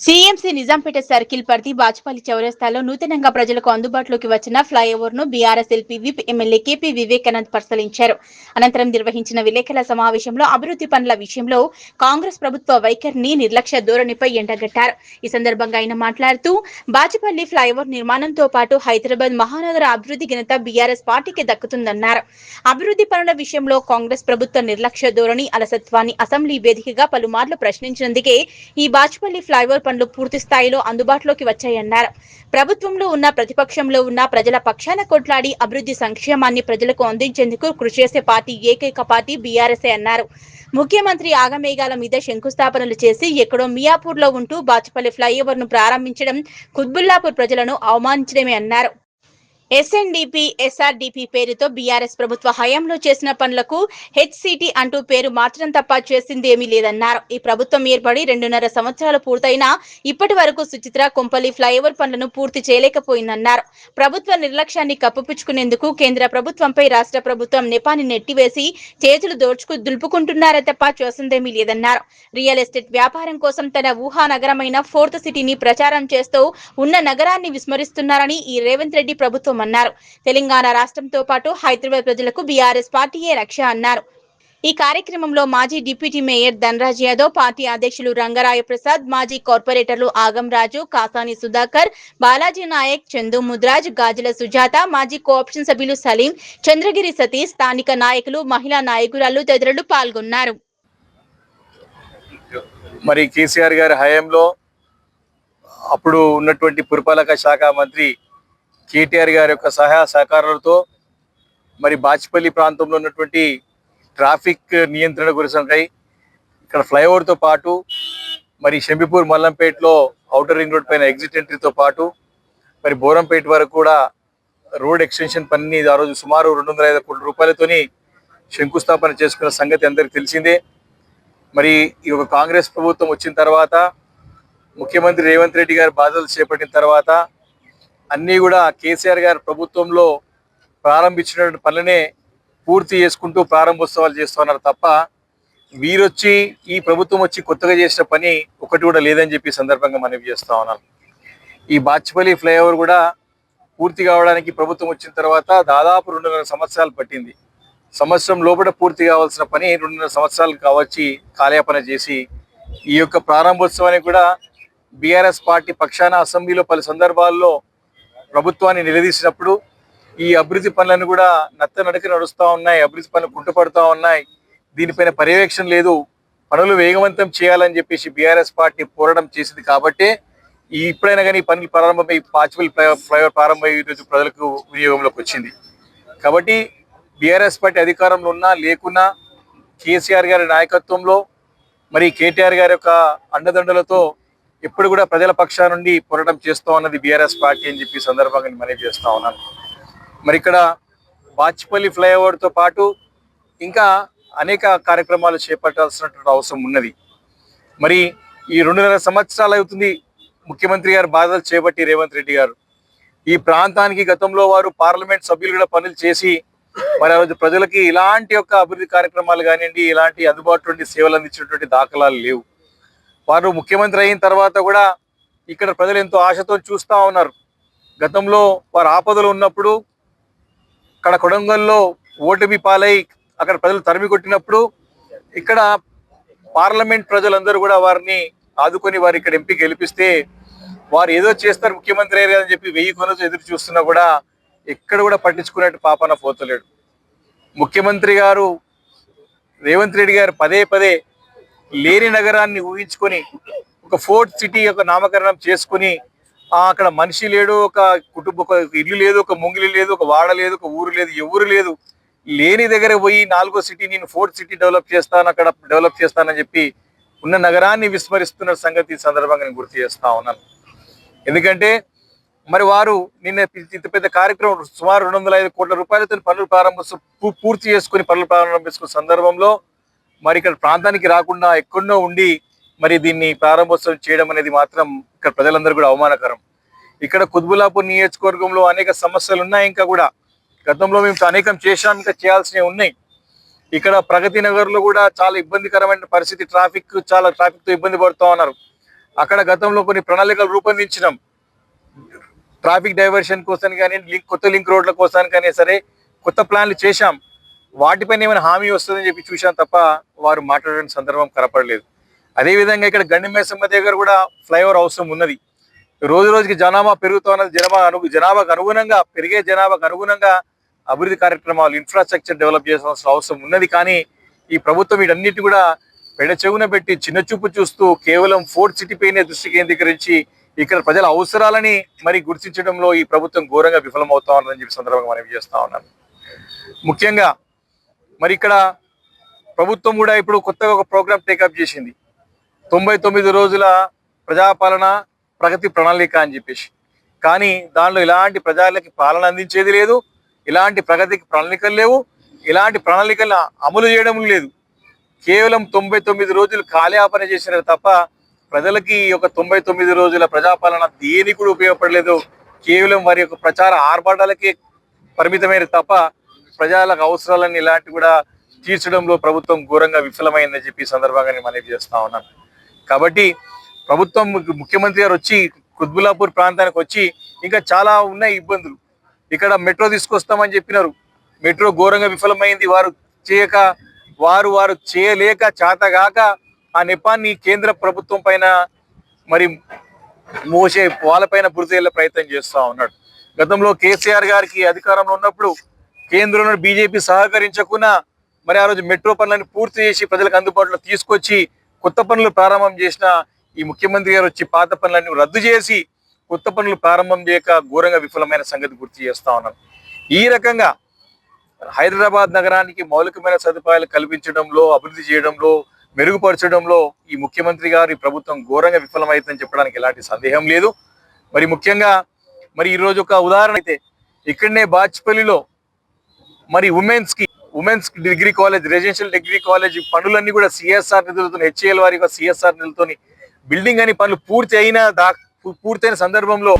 CMC Nizampet circle పరిధి బాచుపల్లి చౌరస్తాలో నూతనంగా ప్రజలకు అందుబాటులోకి వచ్చిన ఫ్లైఓవర్ ను BRS LP whip MLA KP Vivekanand పరిశీలించారు. అనంతరం నిర్వహించిన విలేకరుల సమావేశంలో అభివృద్ధి పనుల విషయంలో కాంగ్రెస్ ప్రభుత్వ వైఖరిని నిర్లక్ష్య ధోరణిపై ఎండగట్టారు. ఈ సందర్భంగా ఆయన మాట్లాడుతూ బాచుపల్లి ఫ్లైఓవర్ నిర్మాణంతో పాటు హైదరాబాద్ మహానగర అభివృద్ధి ఘనత బీఆర్ఎస్ పార్టీకి దక్కుతుందన్నారు. అభివృద్ధి పనుల విషయంలో కాంగ్రెస్ ప్రభుత్వ నిర్లక్ష్య ధోరణి అలసత్వాన్ని అసెంబ్లీ వేదికగా పలుమార్లు ప్రశ్నించినందుకే ఈ బాచుపల్లి ఫ్లైఓవర్ పనులు పూర్తి స్థాయిలో అందుబాటులోకి వచ్చాయన్నారు. ప్రభుత్వంలో ఉన్న ప్రతిపక్షంలో ఉన్న ప్రజల పక్షాన కొట్లాడి అభివృద్ధి సంక్షేమాన్ని ప్రజలకు అందించేందుకు కృషి చేసే పార్టీ ఏకైక పార్టీ బీఆర్ఎస్ అన్నారు. ముఖ్యమంత్రి ఆగమేఘాల మీద శంకుస్థాపనలు చేసి ఎక్కడో మియాపూర్లో ఉంటూ బాచుపల్లి ఫ్లైఓవర్ ను ప్రారంభించడం కుత్బుల్లాపూర్ ప్రజలను అవమానించడమే అన్నారు. ఎస్ఎన్డిపి ఎస్ఆర్డిపి పేరుతో బీఆర్ఎస్ ప్రభుత్వ హయాంలో చేసిన పనులకు హెచ్సిటి అంటూ పేరు మార్చడం తప్ప చేసింది ఏమీ లేదన్నారు. ఈ ప్రభుత్వం ఏర్పడి 2.5 సంవత్సరాలు పూర్తయినా ఇప్పటి వరకు సుచిత్ర కొంపల్లి ఫ్లైఓవర్ పనులను పూర్తి చేయలేకపోయిందన్నారు. ప్రభుత్వ నిర్లక్ష్యాన్ని కప్పిపుచ్చుకునేందుకు కేంద్ర ప్రభుత్వంపై రాష్ట్ర ప్రభుత్వం నెపాన్ని నెట్టివేసి చేతులు దులుపుకుంటున్నారే తప్ప చేసిందేమీ లేదన్నారు. రియల్ ఎస్టేట్ వ్యాపారం కోసం తన ఊహా నగరమైన ఫోర్త్ సిటీని ప్రచారం చేస్తూ ఉన్న నగరాన్ని విస్మరిస్తున్నారని ఈ రేవంత్ రెడ్డి ప్రభుత్వం అన్నారు. తెలంగాణ రాష్ట్రంతో పాటు హైదరాబాద్ ప్రజలకు బీఆర్ఎస్ పార్టీయే రక్ష అన్నారు. ఈ కార్యక్రమంలో మాజీ deputy mayor Dhanraj Yadav, party అధ్యక్షులు రంగరాయ ప్రసాద్, మాజీ కార్పొరేటర్లు ఆగం రాజు, కాసాని సుధాకర్, బాలాజీ నాయక్, చందు ముద్రాజ్, గాజుల సుజాత, మాజీ కోఆప్షన్ సభ్యులు సలీం, చంద్రగిరి సతీష్, స్థానిక నాయకులు, మహిళా నాయకురాలు తదితరులు పాల్గొన్నారు. మరి కేసీఆర్ గారి హయాంలో అప్పుడు ఉన్నటువంటి పురపాలక శాఖ మంత్రి కేటీఆర్ గారి యొక్క సహాయ సహకారాలతో మరి బాచుపల్లి ప్రాంతంలో ఉన్నటువంటి ట్రాఫిక్ నియంత్రణ గురించై ఇక్కడ ఫ్లైఓవర్తో పాటు మరి షంబీపూర్ మల్లంపేటలో ఔటర్ రింగ్ రోడ్ పైన ఎగ్జిట్ ఎంట్రీతో పాటు మరి బోరంపేట వరకు కూడా రోడ్ ఎక్స్టెన్షన్ పనిని ఆ రోజు సుమారు 205 కోట్ల రూపాయలతోని శంకుస్థాపన చేసుకున్న సంగతి అందరికీ తెలిసిందే. మరి ఈ యొక్క కాంగ్రెస్ ప్రభుత్వం వచ్చిన తర్వాత ముఖ్యమంత్రి రేవంత్ రెడ్డి గారు బాధ్యతలు చేపట్టిన తర్వాత అన్నీ కూడా కేసీఆర్ గారి ప్రభుత్వంలో ప్రారంభించినటువంటి పనులనే పూర్తి చేసుకుంటూ ప్రారంభోత్సవాలు చేస్తున్నారు తప్ప వీరొచ్చి ఈ ప్రభుత్వం వచ్చి కొత్తగా చేసిన పని ఒకటి కూడా లేదని చెప్పి సందర్భంగా మనవి చేస్తా ఉన్నాను. ఈ బాచుపల్లి ఫ్లైఓవర్ కూడా పూర్తి కావడానికి ప్రభుత్వం వచ్చిన తర్వాత దాదాపు 2.5 సంవత్సరాలు పట్టింది. సంవత్సరం లోపల పూర్తి కావాల్సిన పని 2.5 సంవత్సరాలు కావచ్చి కాలయాపన చేసి ఈ యొక్క ప్రారంభోత్సవాన్ని కూడా బీఆర్ఎస్ పార్టీ పక్షాన అసెంబ్లీలో పలు సందర్భాల్లో ప్రభుత్వాన్ని నిలదీసినప్పుడు ఈ అభివృద్ధి పనులను కూడా నత్తనడక నడుస్తూ ఉన్నాయి, అభివృద్ధి పనులు కుంటుపడుతూ ఉన్నాయి, దీనిపైన పర్యవేక్షణ లేదు, పనులు వేగవంతం చేయాలని చెప్పేసి బీఆర్ఎస్ పార్టీ పోరాటం చేసింది. కాబట్టి ఇప్పుడైనా కానీ పనులు ప్రారంభమై బాచుపల్లి ఫ్లైఓవర్ ప్రారంభమై ఈరోజు ప్రజలకు వినియోగంలోకి వచ్చింది. కాబట్టి బీఆర్ఎస్ పార్టీ అధికారంలో ఉన్నా లేకున్నా కేసీఆర్ గారి నాయకత్వంలో మరి కేటీఆర్ గారి యొక్క అండదండలతో ఎప్పుడు కూడా ప్రజల పక్షా నుండి పోరాటం చేస్తూ ఉన్నది బీఆర్ఎస్ పార్టీ అని చెప్పి సందర్భంగా మనవి చేస్తూ ఉన్నాను. మరి ఇక్కడ బాచుపల్లి ఫ్లైఓవర్తో పాటు ఇంకా అనేక కార్యక్రమాలు చేపట్టాల్సినటువంటి అవసరం ఉన్నది. మరి ఈ 2.5 సంవత్సరాలు అవుతుంది ముఖ్యమంత్రి గారు బాధ్యతలు చేపట్టి రేవంత్ రెడ్డి గారు. ఈ ప్రాంతానికి గతంలో వారు పార్లమెంట్ సభ్యులు కూడా పనులు చేసి మరి ఆ రోజు ప్రజలకి ఇలాంటి యొక్క అభివృద్ధి కార్యక్రమాలు కానివ్వండి, ఇలాంటి అందుబాటులో ఉండి సేవలు అందించినటువంటి దాఖలాలు లేవు. వారు ముఖ్యమంత్రి అయిన తర్వాత కూడా ఇక్కడ ప్రజలు ఎంతో ఆశతో చూస్తూ ఉన్నారు. గతంలో వారు ఆపదలు ఉన్నప్పుడు అక్కడ కొడంగల్లో ఓటమి పాలై అక్కడ ప్రజలు తరిమి కొట్టినప్పుడు ఇక్కడ పార్లమెంట్ ప్రజలందరూ కూడా వారిని ఆదుకొని వారు ఇక్కడ ఎంపీ గెలిపిస్తే వారు ఏదో చేస్తారు ముఖ్యమంత్రి అయ్యారు అని చెప్పి 1000 కొనలు ఎదురు చూస్తున్నా కూడా ఎక్కడ కూడా పట్టించుకున్నట్టు పాపన పోతలేడు. ముఖ్యమంత్రి గారు రేవంత్ రెడ్డి గారు పదే పదే లేని నగరాన్ని ఊహించుకొని ఒక ఫోర్త్ సిటీ యొక్క నామకరణం చేసుకుని అక్కడ మనిషి లేడు, ఒక కుటుంబ ఇల్లు లేదు, ఒక ముంగిలి లేదు, ఒక వాడ లేదు, ఒక ఊరు లేదు, ఎవరు లేదు, లేని దగ్గర పోయి 4వ సిటీ నేను ఫోర్త్ సిటీ డెవలప్ చేస్తాను, అక్కడ డెవలప్ చేస్తానని చెప్పి ఉన్న నగరాన్ని విస్మరిస్తున్న సంగతి సందర్భంగా నేను గుర్తు చేస్తా ఉన్నాను. ఎందుకంటే మరి వారు నిన్న ఇంత పెద్ద కార్యక్రమం సుమారు 205 కోట్ల రూపాయలతో పనులు పూర్తి చేసుకుని పనులు ప్రారంభించుకున్న సందర్భంలో మరి ఇక్కడ ప్రాంతానికి రాకుండా ఎక్కడో ఉండి మరి దీన్ని ప్రారంభోత్సవం చేయడం అనేది మాత్రం ఇక్కడ ప్రజలందరూ కూడా అవమానకరం. ఇక్కడ కుత్బుల్లాపూర్ నియోజకవర్గంలో అనేక సమస్యలు ఉన్నాయి. ఇంకా కూడా గతంలో మేము అనేకం చేశాం, ఇంకా చేయాల్సినవి ఉన్నాయి. ఇక్కడ ప్రగతి నగర్లో కూడా చాలా ఇబ్బందికరమైన పరిస్థితి, ట్రాఫిక్తో ఇబ్బంది పడుతూ ఉన్నారు. అక్కడ గతంలో కొన్ని ప్రణాళికలు రూపొందించినాం. ట్రాఫిక్ డైవర్షన్ కోసం కానీ కొత్త లింక్ రోడ్ల కోసం కానీ సరే కొత్త ప్లాన్లు చేశాం. వాటిపైన ఏమైనా హామీ వస్తుందని చెప్పి చూశాం తప్ప వారు మాట్లాడడానికి సందర్భం కనపడలేదు. అదేవిధంగా ఇక్కడ గండిమేసమ్మ దగ్గర కూడా ఫ్లైఓవర్ అవసరం ఉన్నది. రోజు రోజుకి జనాభా పెరుగుతూ ఉన్నది. జనాభాకు అనుగుణంగా పెరిగే జనాభాకు అనుగుణంగా అభివృద్ధి కార్యక్రమాలు ఇన్ఫ్రాస్ట్రక్చర్ డెవలప్ చేయాల్సిన అవసరం ఉన్నది. కానీ ఈ ప్రభుత్వం వీటన్నిటి కూడా పెడచెవున పెట్టి చిన్న చూపు చూస్తూ కేవలం ఫోర్త్ సిటీ పైనే దృష్టి కేంద్రీకరించి ఇక్కడ ప్రజల అవసరాలని మరి గుర్తించడంలో ఈ ప్రభుత్వం ఘోరంగా విఫలమవుతా ఉన్నదని చెప్పి సందర్భంగా మనం చేస్తా ఉన్నాను. ముఖ్యంగా మరి ఇక్కడ ప్రభుత్వం కూడా ఇప్పుడు కొత్తగా ఒక ప్రోగ్రామ్ టేకప్ చేసింది. 99 రోజుల ప్రజాపాలన ప్రగతి ప్రణాళిక అని చెప్పేసి. కానీ దానిలో ఇలాంటి ప్రజలకి పాలన అందించేది లేదు, ఇలాంటి ప్రగతికి ప్రణాళికలు లేవు, ఇలాంటి ప్రణాళికలను అమలు చేయడం లేదు. కేవలం 99 రోజులు కాలయాపన చేసినారు తప్ప ప్రజలకి ఒక 99 రోజుల ప్రజాపాలన దేనికి కూడా ఉపయోగపడలేదు. కేవలం వారి యొక్క ప్రచార ఆర్భాటాలకే పరిమితమైన తప్ప ప్రజలకు అవసరాలన్నీ ఇలాంటి కూడా తీర్చడంలో ప్రభుత్వం ఘోరంగా విఫలమైందని చెప్పి సందర్భంగా నేను మనవి చేస్తా ఉన్నాను. కాబట్టి ప్రభుత్వం ముఖ్యమంత్రి గారు వచ్చి కుత్బుల్లాపూర్ ప్రాంతానికి వచ్చి ఇంకా చాలా ఉన్నాయి ఇబ్బందులు. ఇక్కడ మెట్రో తీసుకొస్తామని చెప్పినారు, మెట్రో ఘోరంగా విఫలమైంది. వారు చేయలేక చేతగాక ఆ నెపాన్ని కేంద్ర ప్రభుత్వం పైన మరి మోసే వాళ్ళపైన బురదయ్యే ప్రయత్నం చేస్తా ఉన్నాడు. గతంలో కేసీఆర్ గారికి అధికారంలో ఉన్నప్పుడు కేంద్రంలో బీజేపీ సహకరించకుండా మరి ఆ రోజు మెట్రో పనులను పూర్తి చేసి ప్రజలకు అందుబాటులో తీసుకొచ్చి కొత్త పనులు ప్రారంభం చేసిన ఈ ముఖ్యమంత్రి గారు వచ్చి పాత పనులన్నీ రద్దు చేసి కొత్త పనులు ప్రారంభం చేయక ఘోరంగా విఫలమైన సంగతి గుర్తు చేస్తా ఉన్నాను. ఈ రకంగా హైదరాబాద్ నగరానికి మౌలికమైన సదుపాయాలు కల్పించడంలో, అభివృద్ధి చేయడంలో, మెరుగుపరచడంలో ఈ ముఖ్యమంత్రి గారు ఈ ప్రభుత్వం ఘోరంగా విఫలమైందని చెప్పడానికి ఎలాంటి సందేహం లేదు. మరి ముఖ్యంగా మరి ఈరోజు ఒక ఉదాహరణ అయితే ఇక్కడనే బాచ్పల్లిలో మరి women's degree college, residential degree college పనులన్నీ కూడా సిఎస్ఆర్ నిధులతో, హెచ్ఏఎల్ వారి సిఎస్ఆర్ నిధులతో బిల్డింగ్ అని పనులు పూర్తయిన సందర్భంలో